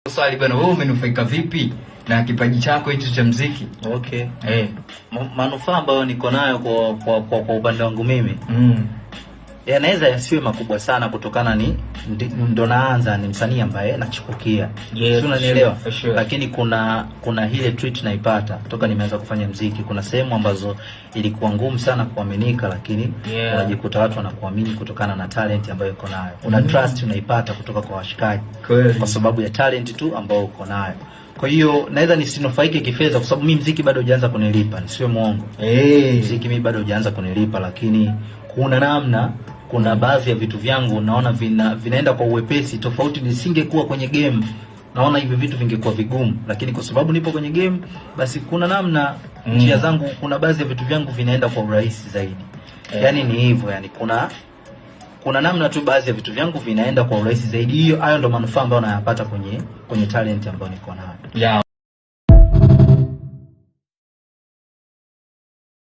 Swali bwana, wewe umenufaika vipi na kipaji chako hicho cha muziki? Okay. Manufaa ambayo niko nayo kwa upande wangu mimi. Yanaweza yasiwe makubwa sana kutokana ndo naanza ni msanii ambaye nachipukia. Yes, unanielewa? Sure. Lakini kuna ile treat naipata toka nimeanza kufanya muziki. Kuna sehemu ambazo ilikuwa ngumu sana kuaminika, lakini unajikuta watu wanakuamini kutokana na talent ambayo uko nayo. Una trust unaipata kutoka kwa washikaji kwa sababu ya talent tu ambayo uko nayo. Kwa hiyo naweza nisinufaike kifedha kwa sababu mimi muziki bado hujaanza kunilipa, nisiwe muongo. Muziki mimi bado hujaanza kunilipa, lakini kuna baadhi ya vitu vyangu naona vinaenda kwa uwepesi tofauti nisingekuwa kwenye game. Naona hivi vitu vingekuwa vigumu, lakini kwa sababu nipo kwenye game basi kuna namna njia zangu, kuna baadhi ya vitu vyangu vinaenda kwa urahisi zaidi. Yaani ni hivyo, yani kuna namna tu baadhi ya vitu vyangu vinaenda kwa urahisi zaidi. Hayo ndo manufaa ambayo nayapata kwenye talent ambayo niko nayo.